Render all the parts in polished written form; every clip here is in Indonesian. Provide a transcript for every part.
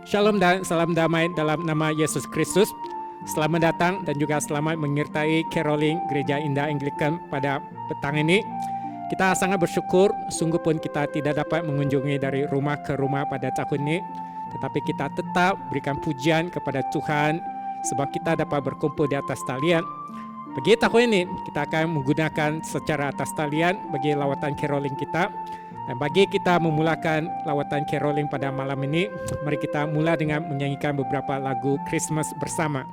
Shalom dan salam damai dalam nama Yesus Kristus. Selamat datang dan juga selamat menyertai caroling Gereja Indah Anglikan pada petang ini. Kita sangat bersyukur, sungguh pun kita tidak dapat mengunjungi dari rumah ke rumah pada tahun ini. Tetapi kita tetap berikan pujian kepada Tuhan sebab kita dapat berkumpul di atas talian. Bagi tahun ini kita akan menggunakan secara atas talian bagi lawatan caroling kita. Dan bagi kita memulakan lawatan caroling pada malam ini, mari kita mula dengan menyanyikan beberapa lagu Christmas bersama.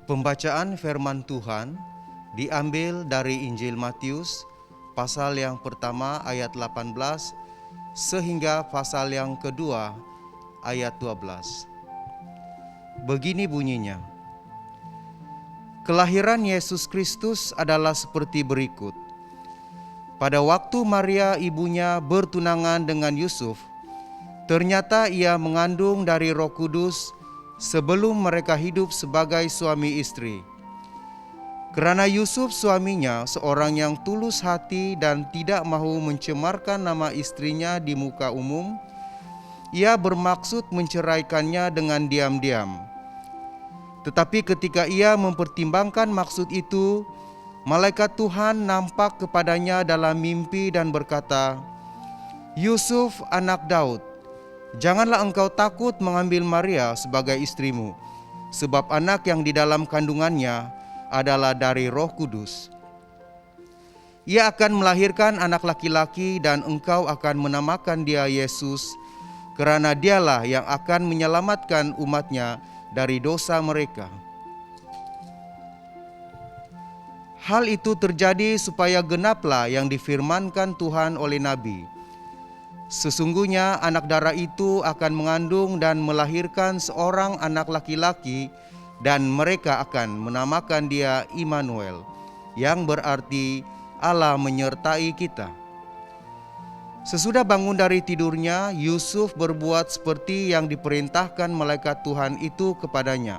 Pembacaan firman Tuhan diambil dari Injil Matius pasal yang pertama ayat 18 sehingga pasal yang kedua ayat 12. Begini bunyinya. Kelahiran Yesus Kristus adalah seperti berikut. Pada waktu Maria ibunya bertunangan dengan Yusuf, ternyata ia mengandung dari Roh Kudus sebelum mereka hidup sebagai suami istri. Kerana Yusuf suaminya seorang yang tulus hati dan tidak mahu mencemarkan nama istrinya di muka umum, ia bermaksud menceraikannya dengan diam-diam. Tetapi ketika ia mempertimbangkan maksud itu, malaikat Tuhan nampak kepadanya dalam mimpi dan berkata, "Yusuf anak Daud, janganlah engkau takut mengambil Maria sebagai istrimu, sebab anak yang di dalam kandungannya adalah dari Roh Kudus. Ia akan melahirkan anak laki-laki dan engkau akan menamakan dia Yesus, kerana dialah yang akan menyelamatkan umatnya dari dosa mereka." Hal itu terjadi supaya genaplah yang difirmankan Tuhan oleh Nabi. Sesungguhnya anak darah itu akan mengandung dan melahirkan seorang anak laki-laki, dan mereka akan menamakan dia Immanuel, yang berarti Allah menyertai kita. Sesudah bangun dari tidurnya, Yusuf berbuat seperti yang diperintahkan malaikat Tuhan itu kepadanya.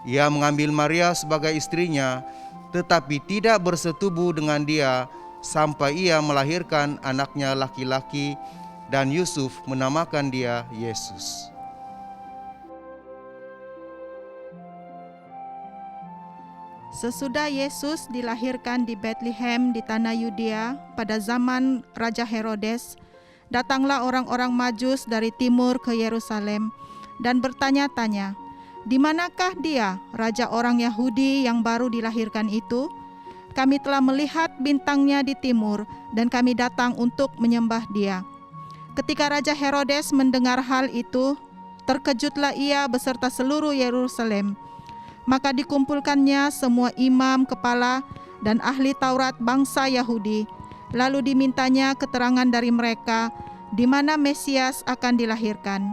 Ia mengambil Maria sebagai istrinya, tetapi tidak bersetubuh dengan dia sampai ia melahirkan anaknya laki-laki, dan Yusuf menamakan dia Yesus. Sesudah Yesus dilahirkan di Betlehem di tanah Yudea pada zaman Raja Herodes, datanglah orang-orang Majus dari timur ke Yerusalem dan bertanya-tanya, "Di manakah dia, raja orang Yahudi yang baru dilahirkan itu? Kami telah melihat bintangnya di timur dan kami datang untuk menyembah dia." Ketika Raja Herodes mendengar hal itu, terkejutlah ia beserta seluruh Yerusalem. Maka dikumpulkannya semua imam kepala dan ahli Taurat bangsa Yahudi. Lalu dimintanya keterangan dari mereka di mana Mesias akan dilahirkan.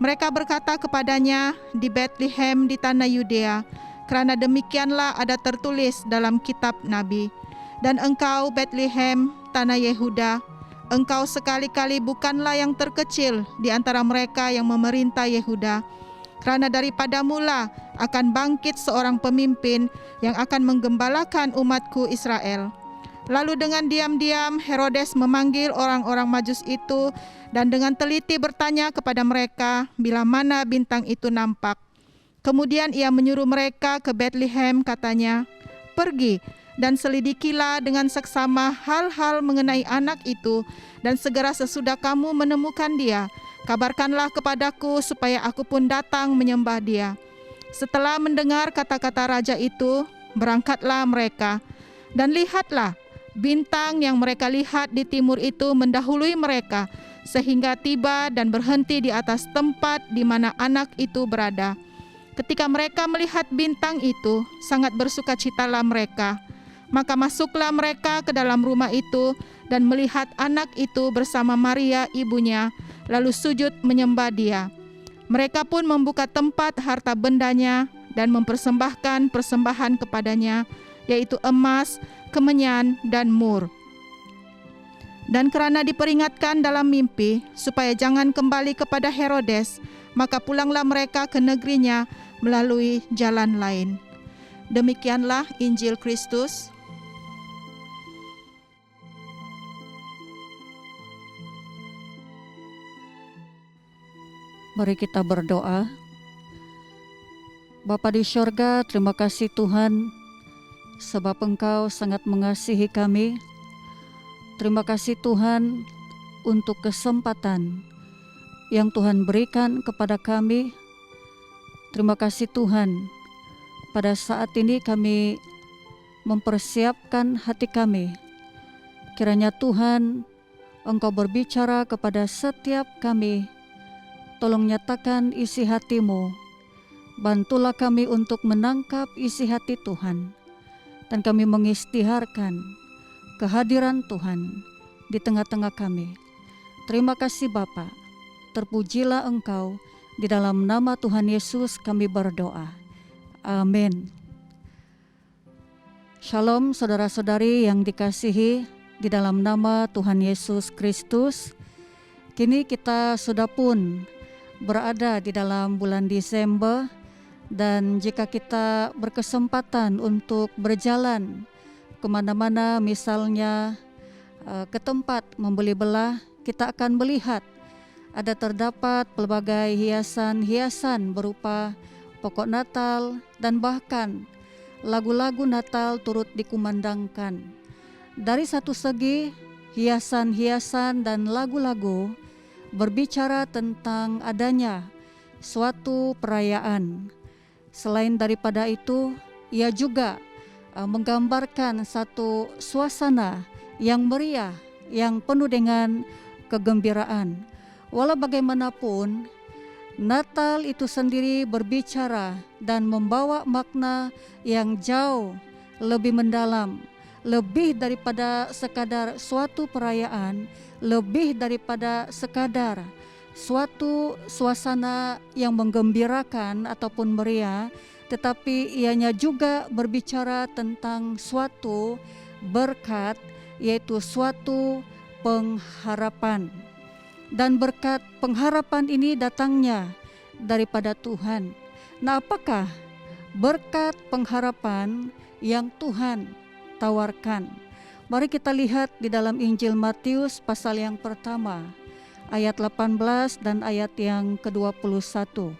Mereka berkata kepadanya, "Di Betlehem di tanah Yudea, kerana demikianlah ada tertulis dalam kitab Nabi. Dan engkau Betlehem, tanah Yehuda, engkau sekali-kali bukanlah yang terkecil di antara mereka yang memerintah Yehuda, kerana daripadamulah akan bangkit seorang pemimpin yang akan menggembalakan umatku Israel." Lalu dengan diam-diam Herodes memanggil orang-orang Majus itu dan dengan teliti bertanya kepada mereka bila mana bintang itu nampak. Kemudian ia menyuruh mereka ke Betlehem, katanya, "Pergi dan selidikilah dengan seksama hal-hal mengenai anak itu, dan segera sesudah kamu menemukan dia, kabarkanlah kepadaku supaya aku pun datang menyembah dia." Setelah mendengar kata-kata raja itu, berangkatlah mereka, dan lihatlah, bintang yang mereka lihat di timur itu mendahului mereka, sehingga tiba dan berhenti di atas tempat di mana anak itu berada. Ketika mereka melihat bintang itu, sangat bersukacitalah mereka. Maka masuklah mereka ke dalam rumah itu dan melihat anak itu bersama Maria ibunya, lalu sujud menyembah dia. Mereka pun membuka tempat harta bendanya dan mempersembahkan persembahan kepadanya, yaitu emas, kemenyan, dan mur. Dan kerana diperingatkan dalam mimpi supaya jangan kembali kepada Herodes, maka pulanglah mereka ke negerinya melalui jalan lain. Demikianlah Injil Kristus. Mari kita berdoa. Bapa di syurga, terima kasih Tuhan, sebab Engkau sangat mengasihi kami. Terima kasih Tuhan untuk kesempatan yang Tuhan berikan kepada kami. Terima kasih Tuhan, pada saat ini kami mempersiapkan hati kami. Kiranya Tuhan, Engkau berbicara kepada setiap kami. Tolong nyatakan isi hati-Mu bantulah kami untuk menangkap isi hati Tuhan, dan kami mengisytiharkan kehadiran Tuhan di tengah-tengah kami. Terima kasih Bapa, terpujilah Engkau, di dalam nama Tuhan Yesus kami berdoa. Amin. Shalom saudara-saudari yang dikasihi di dalam nama Tuhan Yesus Kristus. Kini kita sudah pun berada di dalam bulan Desember, dan jika kita berkesempatan untuk berjalan kemana-mana, misalnya ke tempat membeli belah, kita akan melihat ada terdapat pelbagai hiasan-hiasan berupa pokok Natal, dan bahkan lagu-lagu Natal turut dikumandangkan. Dari satu segi, hiasan-hiasan dan lagu-lagu berbicara tentang adanya suatu perayaan. Selain daripada itu, ia juga menggambarkan satu suasana yang meriah, yang penuh dengan kegembiraan. Walau bagaimanapun, Natal itu sendiri berbicara dan membawa makna yang jauh lebih mendalam, lebih daripada sekadar suatu perayaan, lebih daripada sekadar suatu suasana yang menggembirakan ataupun meriah, tetapi ianya juga berbicara tentang suatu berkat, yaitu suatu pengharapan. Dan berkat pengharapan ini datangnya daripada Tuhan. Nah, apakah berkat pengharapan yang Tuhan tawarkan? Mari kita lihat di dalam Injil Matius pasal yang pertama, ayat 18 dan ayat yang ke-21.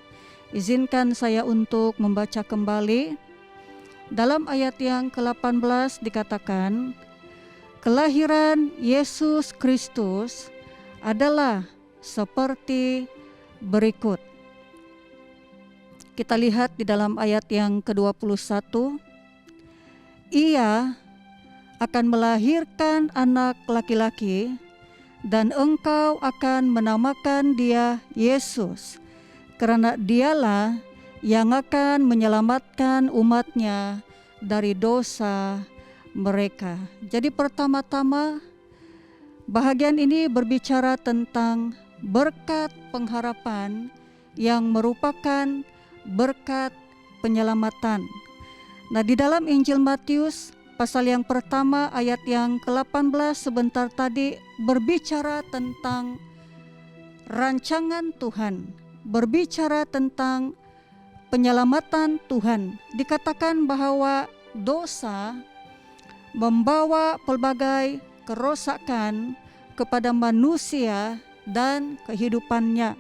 Izinkan saya untuk membaca kembali. Dalam ayat yang ke-18 dikatakan, kelahiran Yesus Kristus adalah seperti berikut. Kita lihat di dalam ayat yang ke-21, ia akan melahirkan anak laki-laki, dan engkau akan menamakan dia Yesus, karena dialah yang akan menyelamatkan umatnya dari dosa mereka. Jadi pertama-tama, bahagian ini berbicara tentang berkat pengharapan yang merupakan berkat penyelamatan. Nah, di dalam Injil Matius pasal yang pertama ayat yang ke-18 sebentar tadi berbicara tentang rancangan Tuhan, berbicara tentang penyelamatan Tuhan. Dikatakan bahwa dosa membawa pelbagai kerosakan kepada manusia dan kehidupannya.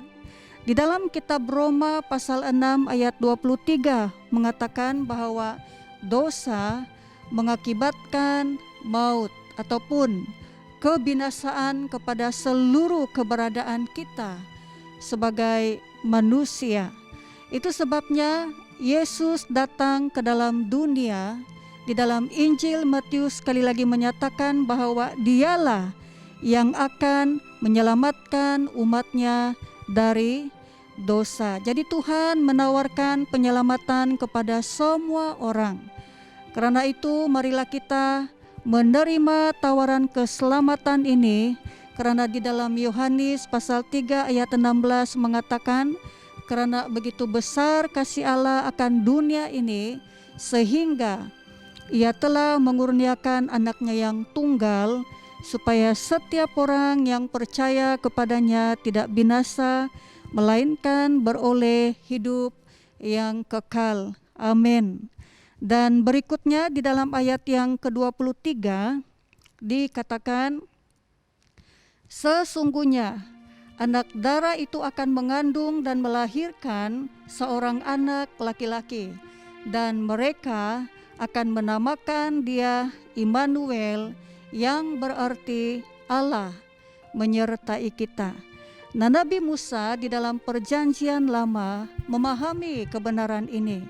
Di dalam kitab Roma pasal 6 ayat 23 mengatakan bahwa dosa mengakibatkan maut ataupun kebinasaan kepada seluruh keberadaan kita sebagai manusia. Itu sebabnya Yesus datang ke dalam dunia. Di dalam Injil Matius sekali lagi menyatakan bahwa dialah yang akan menyelamatkan umatnya dari dosa. Jadi Tuhan menawarkan penyelamatan kepada semua orang. Karena itu marilah kita menerima tawaran keselamatan ini, karena di dalam Yohanes pasal 3 ayat 16 mengatakan, karena begitu besar kasih Allah akan dunia ini, sehingga Ia telah mengurniakan anaknya yang tunggal, supaya setiap orang yang percaya kepadanya tidak binasa, melainkan beroleh hidup yang kekal. Amin. Dan berikutnya di dalam ayat yang ke-23 dikatakan, sesungguhnya anak darah itu akan mengandung dan melahirkan seorang anak laki-laki, dan mereka akan menamakan dia Immanuel, yang berarti Allah menyertai kita. Nah, Nabi Musa di dalam perjanjian lama memahami kebenaran ini.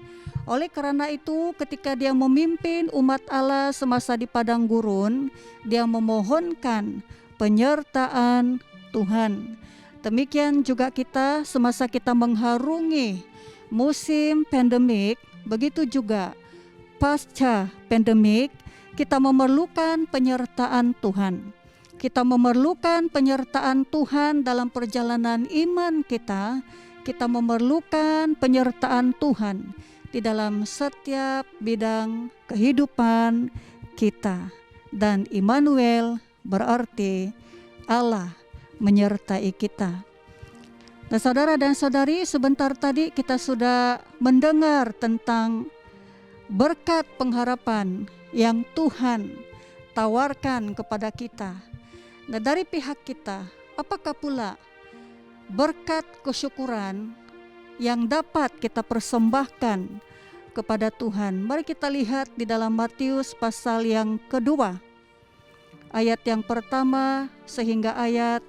Oleh karena itu, ketika dia memimpin umat Allah semasa di padang gurun, dia memohonkan penyertaan Tuhan. Demikian juga kita semasa kita mengharungi musim pandemik, begitu juga pasca pandemik, kita memerlukan penyertaan Tuhan. Kita memerlukan penyertaan Tuhan dalam perjalanan iman kita. Kita memerlukan penyertaan Tuhan di dalam setiap bidang kehidupan kita. Dan Immanuel berarti Allah menyertai kita. Nah, saudara dan saudari, sebentar tadi kita sudah mendengar tentang berkat pengharapan yang Tuhan tawarkan kepada kita. Nah, dari pihak kita, apakah pula berkat kesyukuran yang dapat kita persembahkan kepada Tuhan? Mari kita lihat di dalam Matius pasal yang kedua, ayat yang pertama sehingga ayat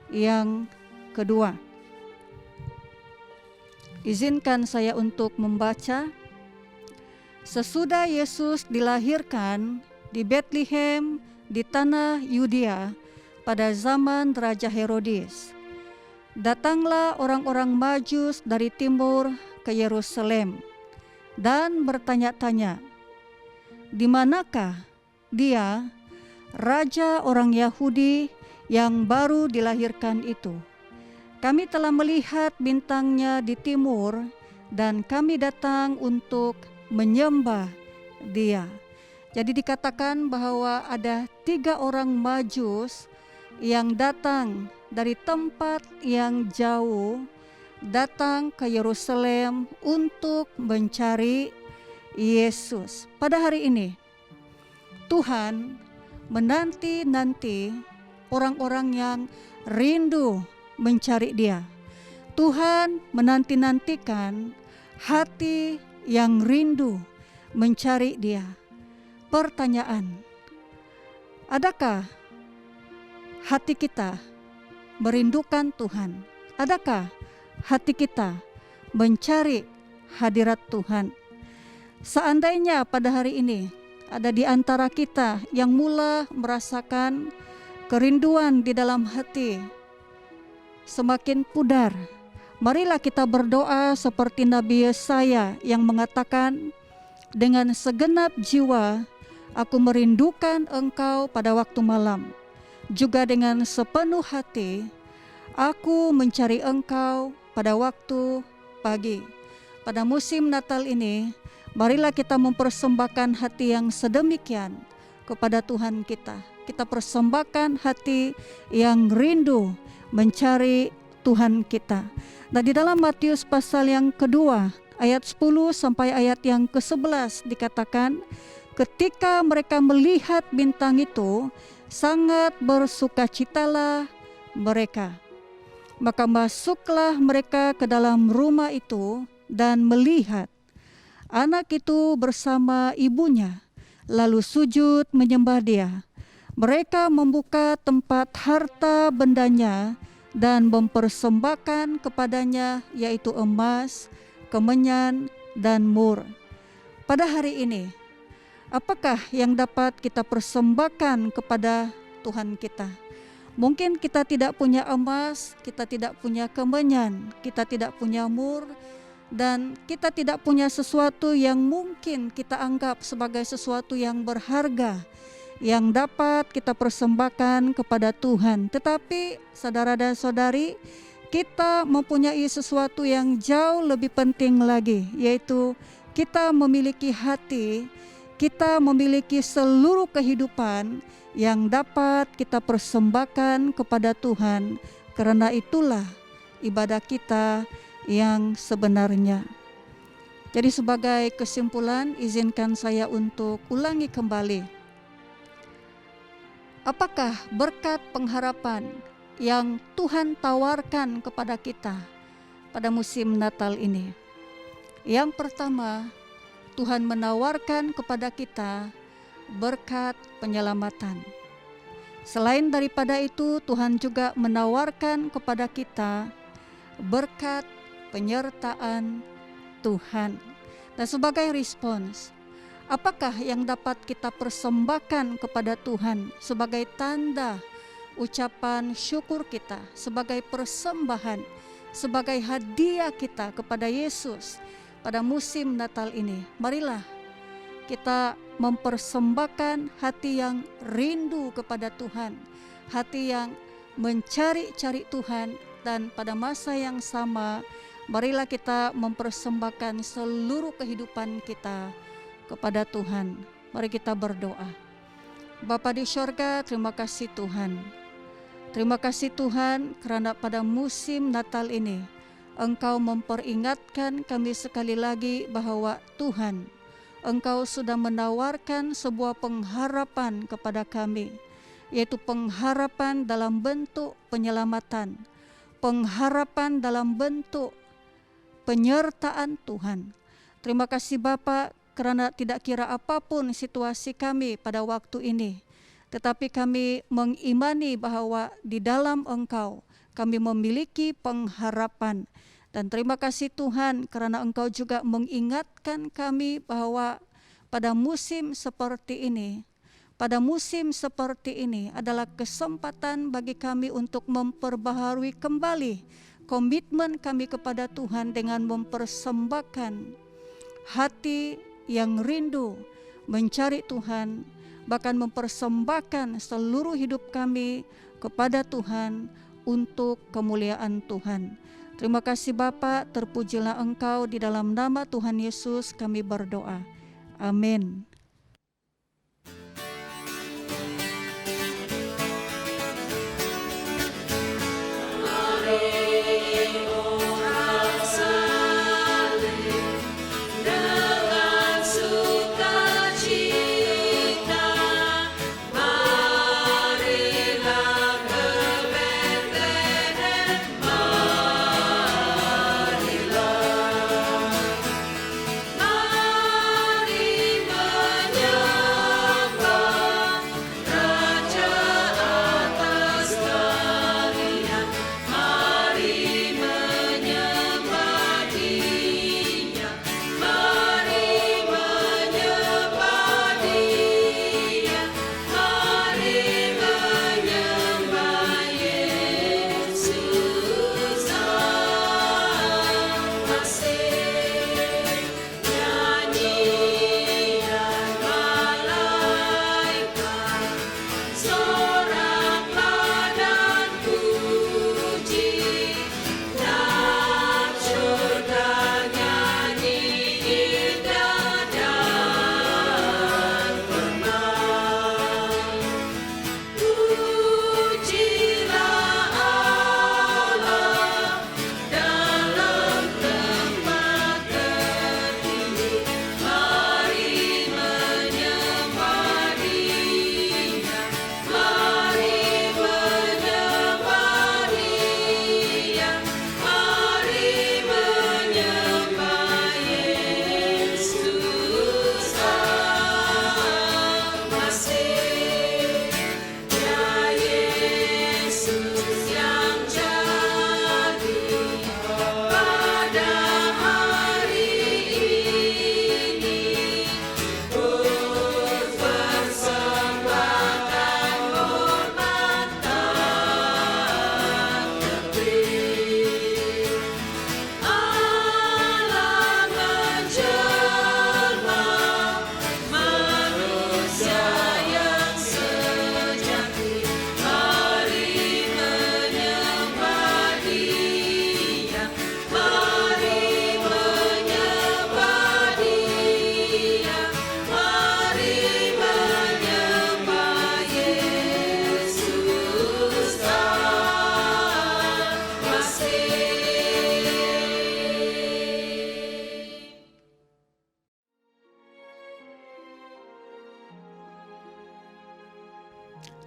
yang kedua. Izinkan saya untuk membaca. Sesudah Yesus dilahirkan di Betlehem di tanah Yudea pada zaman Raja Herodes, datanglah orang-orang Majus dari timur ke Yerusalem dan bertanya-tanya, di manakah dia, raja orang Yahudi yang baru dilahirkan itu? Kami telah melihat bintangnya di timur dan kami datang untuk menyembah dia. Jadi dikatakan bahwa ada 3 orang Majus yang datang dari tempat yang jauh, datang ke Yerusalem untuk mencari Yesus. Pada hari ini Tuhan menanti-nanti orang-orang yang rindu mencari Dia. Tuhan menanti-nantikan hati yang rindu mencari Dia. Pertanyaan, adakah hati kita merindukan Tuhan? Adakah hati kita mencari hadirat Tuhan? Seandainya pada hari ini ada di antara kita yang mula merasakan kerinduan di dalam hati semakin pudar, marilah kita berdoa seperti Nabi Yesaya yang mengatakan, dengan segenap jiwa aku merindukan Engkau pada waktu malam, juga dengan sepenuh hati aku mencari Engkau pada waktu pagi. Pada musim Natal ini, marilah kita mempersembahkan hati yang sedemikian kepada Tuhan kita. Kita persembahkan hati yang rindu mencari Tuhan kita. Nah, di dalam Matius pasal yang kedua, ayat 10 sampai ayat yang ke-11 dikatakan, ketika mereka melihat bintang itu, sangat bersukacitalah mereka. Maka masuklah mereka ke dalam rumah itu dan melihat anak itu bersama ibunya, lalu sujud menyembah Dia. Mereka membuka tempat harta bendanya dan mempersembahkan kepadanya, yaitu emas, kemenyan, dan mur. Pada hari ini, apakah yang dapat kita persembahkan kepada Tuhan kita? Mungkin kita tidak punya emas, kita tidak punya kemenyan, kita tidak punya mur, dan kita tidak punya sesuatu yang mungkin kita anggap sebagai sesuatu yang berharga yang dapat kita persembahkan kepada Tuhan. Tetapi saudara dan saudari, kita mempunyai sesuatu yang jauh lebih penting lagi, yaitu kita memiliki hati, kita memiliki seluruh kehidupan yang dapat kita persembahkan kepada Tuhan. Karena itulah ibadah kita yang sebenarnya. Jadi sebagai kesimpulan, izinkan saya untuk ulangi kembali. Apakah berkat pengharapan yang Tuhan tawarkan kepada kita pada musim Natal ini? Yang pertama, Tuhan menawarkan kepada kita berkat penyelamatan. Selain daripada itu, Tuhan juga menawarkan kepada kita berkat penyertaan Tuhan. Dan sebagai respons, apakah yang dapat kita persembahkan kepada Tuhan sebagai tanda ucapan syukur kita, sebagai persembahan sebagai hadiah kita kepada Yesus pada musim Natal ini. Marilah kita mempersembahkan hati yang rindu kepada Tuhan, hati yang mencari-cari Tuhan, dan pada masa yang sama marilah kita mempersembahkan seluruh kehidupan kita kepada Tuhan. Mari kita berdoa. Bapa di sorga, terima kasih Tuhan. Terima kasih Tuhan karena pada musim Natal ini Engkau memperingatkan kami sekali lagi bahwa Tuhan, Engkau sudah menawarkan sebuah pengharapan kepada kami, yaitu pengharapan dalam bentuk penyelamatan, pengharapan dalam bentuk penyertaan Tuhan. Terima kasih Bapa karena tidak kira apapun situasi kami pada waktu ini, tetapi kami mengimani bahwa di dalam Engkau kami memiliki pengharapan. Dan terima kasih Tuhan karena Engkau juga mengingatkan kami bahwa pada musim seperti ini adalah kesempatan bagi kami untuk memperbaharui kembali komitmen kami kepada Tuhan dengan mempersembahkan hati yang rindu mencari Tuhan, bahkan mempersembahkan seluruh hidup kami kepada Tuhan untuk kemuliaan Tuhan. Terima kasih Bapa, terpujilah Engkau, di dalam nama Tuhan Yesus kami berdoa. Amin.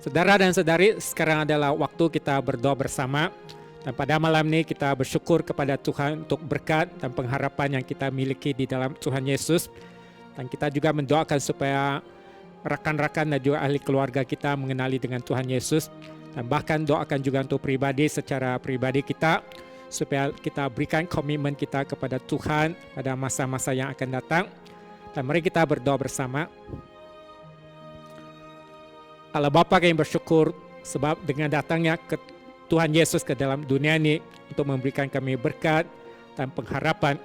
Saudara dan saudari, sekarang adalah waktu kita berdoa bersama. Dan pada malam ini kita bersyukur kepada Tuhan untuk berkat dan pengharapan yang kita miliki di dalam Tuhan Yesus. Dan kita juga mendoakan supaya rekan-rekan dan juga ahli keluarga kita mengenali dengan Tuhan Yesus. Dan bahkan doakan juga untuk pribadi, secara pribadi kita, supaya kita berikan komitmen kita kepada Tuhan pada masa-masa yang akan datang. Dan mari kita berdoa bersama. Allah Bapa, kami bersyukur sebab dengan datangnya ke Tuhan Yesus ke dalam dunia ini untuk memberikan kami berkat dan pengharapan.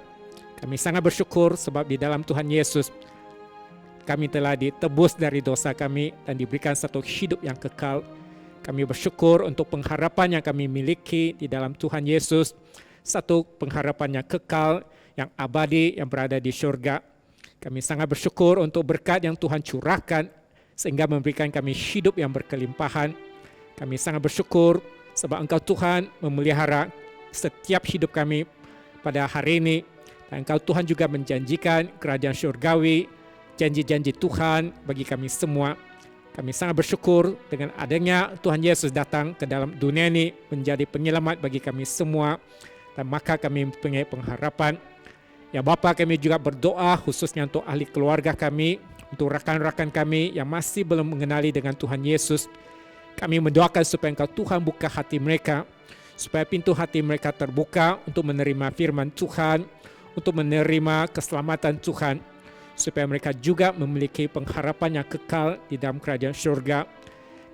Kami sangat bersyukur sebab di dalam Tuhan Yesus kami telah ditebus dari dosa kami dan diberikan satu hidup yang kekal. Kami bersyukur untuk pengharapan yang kami miliki di dalam Tuhan Yesus, satu pengharapan yang kekal, yang abadi, yang berada di surga. Kami sangat bersyukur untuk berkat yang Tuhan curahkan sehingga memberikan kami hidup yang berkelimpahan. Kami sangat bersyukur sebab Engkau Tuhan memelihara setiap hidup kami pada hari ini. Dan Engkau Tuhan juga menjanjikan kerajaan surgawi, janji-janji Tuhan bagi kami semua. Kami sangat bersyukur dengan adanya Tuhan Yesus datang ke dalam dunia ini menjadi penyelamat bagi kami semua. Dan maka kami mempunyai pengharapan. Ya Bapa, kami juga berdoa khususnya untuk ahli keluarga kami, untuk rakan-rakan kami yang masih belum mengenali dengan Tuhan Yesus. Kami mendoakan supaya Engkau Tuhan buka hati mereka, supaya pintu hati mereka terbuka untuk menerima firman Tuhan, untuk menerima keselamatan Tuhan, supaya mereka juga memiliki pengharapan yang kekal di dalam kerajaan surga.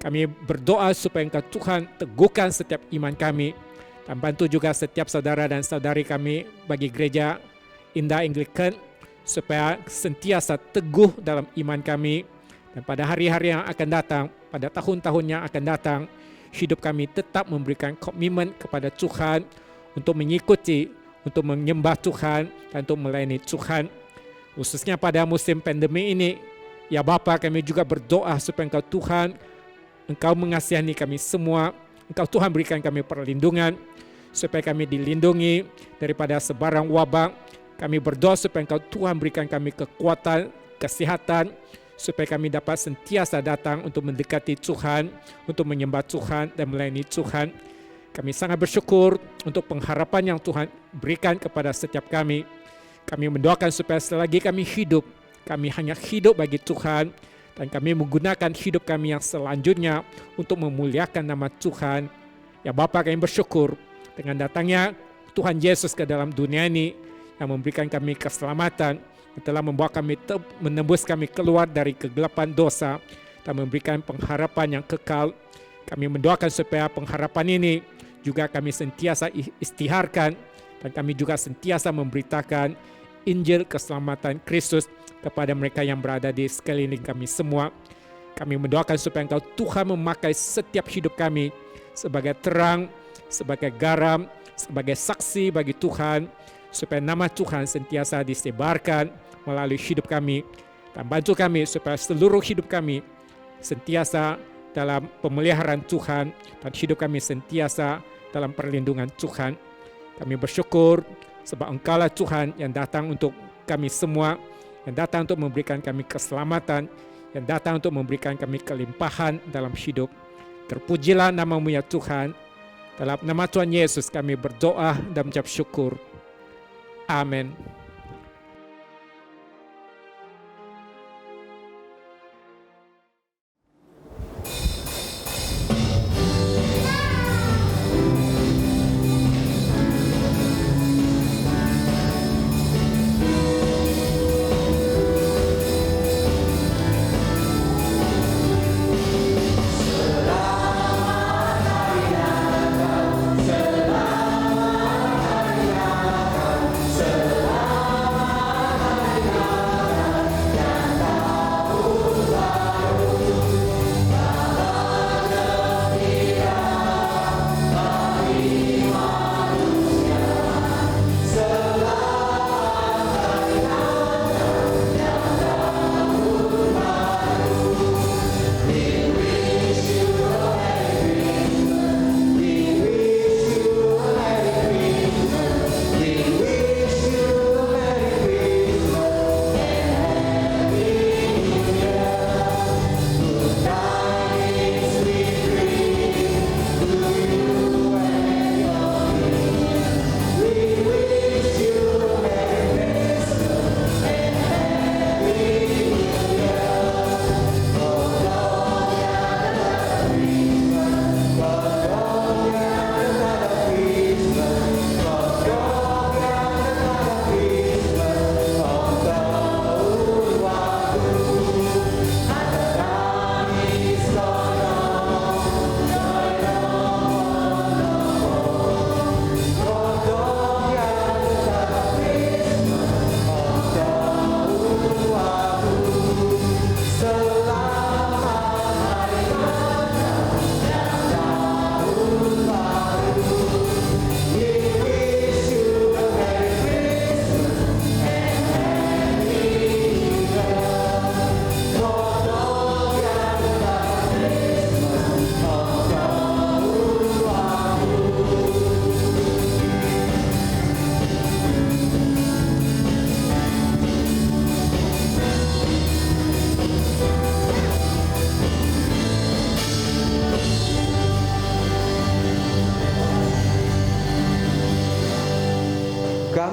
Kami berdoa supaya Engkau Tuhan teguhkan setiap iman kami, dan bantu juga setiap saudara dan saudari kami bagi gereja Indah Anglican, supaya sentiasa teguh dalam iman kami, dan pada hari-hari yang akan datang, pada tahun-tahun yang akan datang, hidup kami tetap memberikan komitmen kepada Tuhan untuk mengikuti, untuk menyembah Tuhan, dan untuk melayani Tuhan. Khususnya pada musim pandemi ini, ya Bapa, kami juga berdoa supaya Engkau Tuhan, Engkau mengasihani kami semua, Engkau Tuhan berikan kami perlindungan, supaya kami dilindungi daripada sebarang wabak. Kami berdoa supaya Engkau Tuhan berikan kami kekuatan, kesehatan, supaya kami dapat sentiasa datang untuk mendekati Tuhan, untuk menyembah Tuhan dan melayani Tuhan. Kami sangat bersyukur untuk pengharapan yang Tuhan berikan kepada setiap kami. Kami mendoakan supaya selagi kami hidup, kami hanya hidup bagi Tuhan, dan kami menggunakan hidup kami yang selanjutnya untuk memuliakan nama Tuhan. Ya Bapa, kami bersyukur dengan datangnya Tuhan Yesus ke dalam dunia ini, yang memberikan kami keselamatan, yang telah membawa kami menembus kami keluar dari kegelapan dosa dan memberikan pengharapan yang kekal. Kami mendoakan supaya pengharapan ini juga kami sentiasa istiharkan, dan kami juga sentiasa memberitakan Injil keselamatan Kristus kepada mereka yang berada di sekeliling kami semua. Kami mendoakan supaya Engkau Tuhan memakai setiap hidup kami sebagai terang, sebagai garam, sebagai saksi bagi Tuhan, supaya nama Tuhan sentiasa disebarkan melalui hidup kami, dan bantu kami supaya seluruh hidup kami sentiasa dalam pemeliharaan Tuhan, dan hidup kami sentiasa dalam perlindungan Tuhan. Kami bersyukur sebab Engkaulah Tuhan yang datang untuk kami semua, yang datang untuk memberikan kami keselamatan, yang datang untuk memberikan kami kelimpahan dalam hidup. Terpujilah nama-Mu ya Tuhan. Dalam nama Tuhan Yesus kami berdoa dan mengucap syukur. Amin. Selamat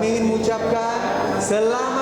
Kami ingin mengucapkan selamat